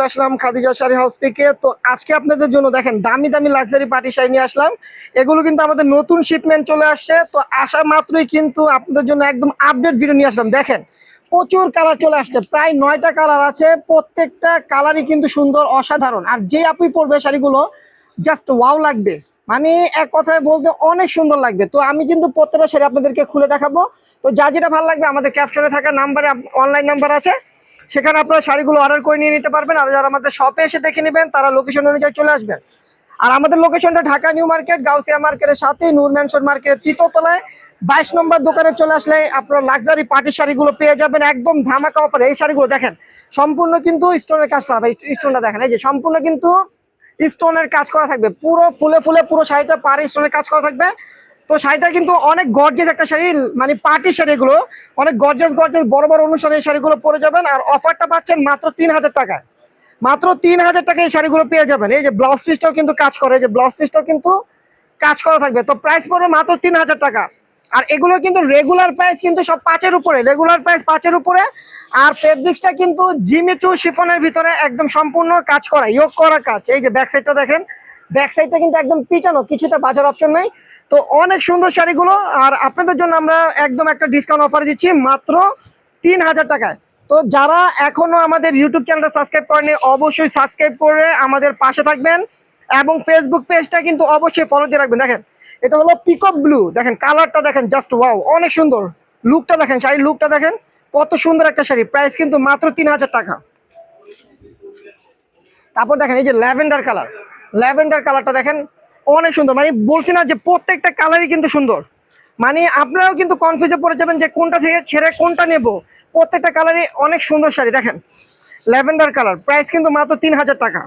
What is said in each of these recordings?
আসলাম Khadija sari house থেকে। তো আজকে আপনাদের জন্য দেখেন দামি দামি লাক্সারি পার্টি শাড়ি নিয়ে আসলাম। এগুলো কিন্তু আমাদের নতুন শিপমেন্ট চলে আসছে। তো আসা মাত্রই কিন্তু আপনাদের জন্য একদম আপডেট ভিডিও নিয়ে আসলাম। দেখেন প্রচুর কালার চলে আসছে, প্রায় 9টা কালার আছে। প্রত্যেকটা কালারই কিন্তু সুন্দর, অসাধারণ। আর যে আপুই পরবে শাড়িগুলো জাস্ট ওয়াও লাগবে, মানে এক কথায় বলতে অনেক সুন্দর লাগবে। তো আমি কিন্তু প্রত্যেকটা শাড়ি আপনাদেরকে খুলে দেখাবো। তো যা যেটা ভালো লাগবে আমাদের ক্যাপশনে থাকা নাম্বারে অনলাইন নাম্বার আছে, সেখানে আপনারা শাড়িগুলো অর্ডার করে নিয়ে নিতে পারবেন। আর যারা আমাদের শপে এসে দেখে নেবেন তারা লোকেশন অনুযায়ী চলে আসবেন। আর আমাদের লোকেশনটা ঢাকা নিউ মার্কেট, গাউসিয়া মার্কেটের সাথে নূর ম্যানশন মার্কেটের 3য় তলায় 22 নম্বর দোকানে চলে আসলে আপনারা লাক্সারি পার্টি শাড়িগুলো পেয়ে যাবেন একদম ধামাকা অফারে। এই শাড়িগুলো দেখেন সম্পূর্ণ কিন্তু স্টোনের কাজ করা, স্টোনটা দেখেন, এই যে সম্পূর্ণ কিন্তু স্টোনের কাজ করা থাকবে, পুরো ফুলে ফুলে পুরো শাড়িতে পাড়ে স্টোনের কাজ করা থাকবে। তো শাড়িটা কিন্তু অনেক গর্জিয়াস একটা শাড়ি, মানে পার্টি শাড়িগুলো অনেক গর্জিয়াস গর্জিয়াস বড় বড় অনুষ্ঠানে এই শাড়িগুলো পরে যাবেন। আর অফারটা পাচ্ছেন মাত্র 3000 টাকায়, মাত্র 3000 টাকায় এই শাড়িগুলো পেয়ে যাবেন। এই যে ব্লাউজ পিসটাও কিন্তু কাজ করে, এই যে ব্লাউজ পিসটাও কিন্তু কাজ করা থাকবে। তো প্রাইস পড়বে মাত্র 3000 টাকা। আর এগুলো কিন্তু রেগুলার প্রাইস কিন্তু সব 5-এর উপরে, রেগুলার প্রাইস 5-এর উপরে। আর ফেব্রিক্সটা কিন্তু জিমিচু শিফনের ভিতরে একদম সম্পূর্ণ কাজ করা, ইয়োগ করা কাজ। এই যে ব্যাক সাইডটা দেখেন, ব্যাক সাইডটা কিন্তু একদম পিটানো, কিছুতে বাজার অপশন নাই। তো অনেক সুন্দর শাড়িগুলো। আর আপনাদের জন্য আমরা একদম একটা ডিসকাউন্ট অফার দিচ্ছি মাত্র 3000 টাকায়। তো যারা এখনো আমাদের ইউটিউব চ্যানেলটা সাবস্ক্রাইব করেনি অবশ্যই সাবস্ক্রাইব করে আমাদের পাশে থাকবেন, এবং ফেসবুক পেজটা কিন্তু অবশ্যই ফলো দিয়ে রাখবেন। দেখেন এটা হলো পিকক ব্লু, দেখেন কালারটা দেখেন জাস্ট ওয়াও, অনেক সুন্দর। লুকটা দেখেন, শাড়ির লুকটা দেখেন কত সুন্দর একটা শাড়ি। প্রাইস কিন্তু মাত্র 3000 টাকা। তারপর দেখেন এই যে ল্যাভেন্ডার কালার, ল্যাভেন্ডার কালারটা দেখেন অনেক সুন্দর। মানে বলছি না যে প্রত্যেকটা কালারই কিন্তু সুন্দর, মানে আপনারাও কিন্তু কনফিউজে পড়ে যাবেন যে কোনটা থেকে ছেড়ে কোনটা নেব। প্রত্যেকটা কালারই অনেক সুন্দর শাড়ি। দেখেন ল্যাভেন্ডার কালার, প্রাইস কিন্তু মাত্র 3000 টাকা।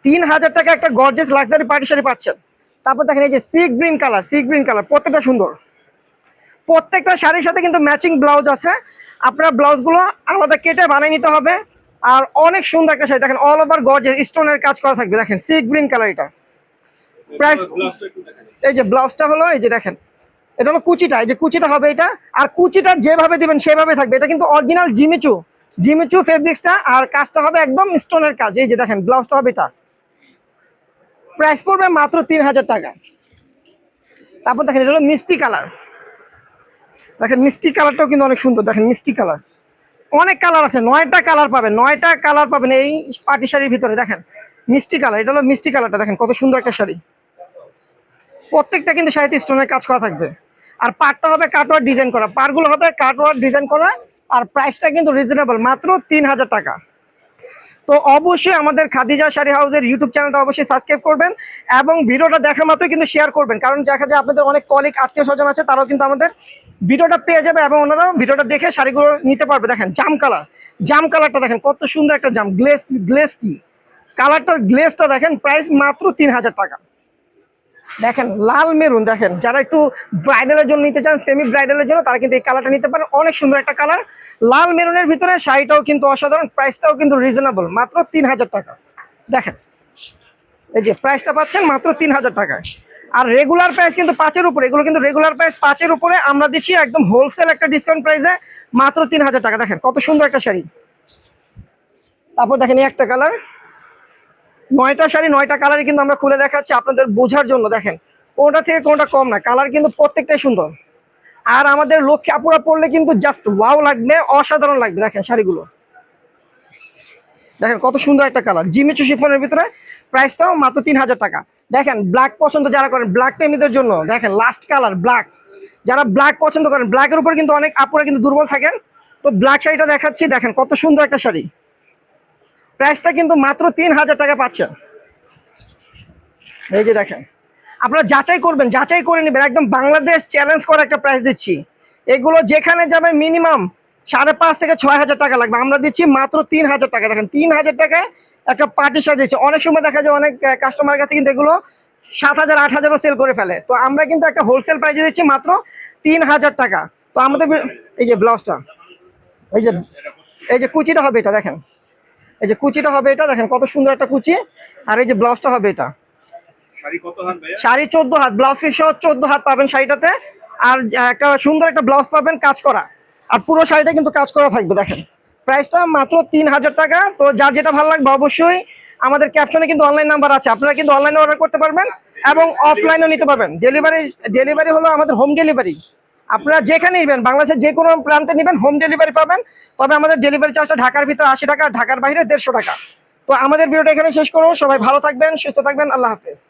3000 টাকা একটা গর্জিয়াস লাক্সারি পার্টি শাড়ি পাচ্ছেন। তারপর দেখেন এই যে sea green colour, sea green colour প্রত্যেকটা সুন্দর। প্রত্যেকটা শাড়ির সাথে কিন্তু ম্যাচিং ব্লাউজ আছে, আপনার ব্লাউজগুলো আলাদা কেটে বানিয়ে নিতে হবে। আর অনেক সুন্দর একটা শাড়ি, দেখেন অল ওভার গর্জিয়াস স্টোনের কাজ করা থাকবে। দেখেন সি গ্রিন কালার, এটা প্রাইস, এই যে ব্লাউজটা হলো, এই যে দেখেন এটা হলো কুচিটা, এই যে কুচিটা হবে এটা। আর কুচিটা যেভাবে দিবেন সেভাবে থাকবে। এটা কিন্তু অরিজিনাল জিমিচু, জিমিচু ফেব্রিক্সটা, আর কাজটা হবে একদম স্টোনের কাজ। এই যে দেখেন ব্লাউজটা হবে এটা, প্রাইস পড়বে মাত্র 3000 টাকা। তারপর দেখেন এটা হলো মিষ্টি কালার, দেখেন মিষ্টি কালারটাও কিন্তু অনেক সুন্দর। দেখেন মিষ্টি কালার, অনেক কালার আছে, 9টা কালার পাবেন, 9টা কালার পাবেন এই পার্টি শাড়ির ভিতরে। দেখেন মিষ্টি কালার, এটা হলো মিষ্টি কালারটা, দেখেন কত সুন্দর একটা শাড়ি। প্রত্যেকটা কিন্তু শাড়িতে স্টোনের কাজ করা থাকবে। আর পাড়টা হবে কাটওয়ার ডিজাইন করা, পাড়গুলো হবে কাটওয়ার ডিজাইন করা। আর প্রাইসটা কিন্তু রিজনেবল, মাত্র 3000 টাকা। তো অবশ্যই আমাদের খাদিজা শাড়ি হাউসের ইউটিউব চ্যানেলটা অবশ্যই সাবস্ক্রাইব করবেন, এবং ভিডিওটা দেখা মাত্রই কিন্তু শেয়ার করবেন। কারণ দেখা যায় আপনাদের অনেক কলিগ আত্মীয় স্বজন আছে, তারাও কিন্তু আমাদের ভিডিওটা পেয়ে যাবে এবং ওনারাও ভিডিওটা দেখে শাড়িগুলো নিতে পারবে। দেখেন জাম কালার, জাম কালারটা দেখেন কত সুন্দর একটা জাম, গ্লেস, গ্লেস কি কালারটার গ্লেসটা দেখেন। প্রাইস মাত্র 3000 টাকা। দেখেন লাল মেরুন, দেখেন যারা একটু ব্রাইডালের জন্য নিতে চান, সেমি ব্রাইডালের জন্য, তারা কিন্তু এই কালারটা নিতে পারেন। অনেক সুন্দর একটা কালার, লাল মেরুনের ভিতরে। শাড়িটাও কিন্তু অসাধারণ, প্রাইসটাও কিন্তু রিজনেবল, মাত্র 3000 টাকা। দেখেন এই যে প্রাইসটা পাচ্ছেন মাত্র 3000 টাকায়। আর রেগুলার প্রাইস কিন্তু 5-এর উপরে, এগুলো কিন্তু রেগুলার প্রাইস 5-এর উপরে। আমরা দিচ্ছি একদম হোলসেল একটা ডিসকাউন্ট প্রাইসে মাত্র 3000 টাকা। দেখেন কত সুন্দর একটা শাড়ি। তারপর দেখেন এই একটা কালার, 9টা শাড়ি 9টা কালারই কিন্তু আমরা খুলে দেখাচ্ছি আপনাদের বোঝার জন্য। দেখেন কোনটা থেকে কোনটা কম না, কালার কিন্তু প্রত্যেকটাই সুন্দর। আর আমাদের লক্ষ্মী আপুরা পড়লে কিন্তু জাস্ট ওয়াও লাগবে, অসাধারণ লাগবে। দেখেন শাড়িগুলো দেখেন কত সুন্দর একটা কালার, জিমিচু শিফনের ভিতরে। প্রাইসটাও মাত্র 3000 টাকা। দেখেন ব্ল্যাক পছন্দ যারা করেন, ব্ল্যাক প্রেমীদের জন্য দেখেন লাস্ট কালার ব্ল্যাক। যারা ব্ল্যাক পছন্দ করেন, ব্ল্যাকের উপর কিন্তু অনেক আপুরা কিন্তু দুর্বল থাকেন, তো ব্ল্যাক শাড়িটা দেখাচ্ছি। দেখেন কত সুন্দর একটা শাড়ি, প্রাইসটা কিন্তু মাত্র 3000 টাকা পাচ্ছেন। এই যে দেখেন, আপনারা যাচাই করবেন, যাচাই করে নেবেন, একদম বাংলাদেশ চ্যালেঞ্জ করে একটা প্রাইস দিচ্ছি। এগুলো যেখানে যাবে মিনিমাম 5,500 থেকে 6,000 টাকা লাগবে, আমরা দিচ্ছি মাত্র 3000 টাকা। দেখেন 3000 টাকায় একটা পার্টি শাড়ি দিচ্ছি। অনেক সময় দেখা যায় অনেক কাস্টমারের কাছে কিন্তু এগুলো 7,000 8,000ও সেল করে ফেলে, তো আমরা কিন্তু একটা হোলসেল প্রাইসে দিচ্ছি মাত্র 3000 টাকা। তো আমাদের এই যে ব্লাউজটা, এই যে এই যে কুচিটা হবে এটা, দেখেন এই যে কুচিটা হবে এটা, দেখেন কত সুন্দর একটা কুচি। আর এই যে ব্লাউজটা হবে এটা, শাড়ি 14 হাত, ব্লাউজ পিস সহ 14 হাত পাবেন শাড়িটাতে। আর একটা সুন্দর একটা ব্লাউজ পাবেন কাজ করা, আর পুরো শাড়িটা কিন্তু কাজ করা থাকবে। দেখেন প্রাইসটা মাত্র 3000 টাকা। তো যার যেটা ভালো লাগবে অবশ্যই আমাদের ক্যাপশনে কিন্তু অনলাইন নাম্বার আছে, আপনারা কিন্তু অনলাইনে অর্ডার করতে পারবেন এবং অফলাইনেও নিতে পারবেন। ডেলিভারি হলো আমাদের হোম ডেলিভারি, আপনারা যেখানে নেবেন বাংলাদেশের যে কোনো প্রান্তে নেবেন হোম ডেলিভারি পাবেন। তবে আমাদের ডেলিভারি চার্জটা ঢাকার ভিতরে 80 টাকা, ঢাকার বাইরে 150 টাকা। তো আমাদের ভিডিওটা এখানে শেষ করবো। সবাই ভালো থাকবেন, সুস্থ থাকবেন, আল্লাহ হাফেজ।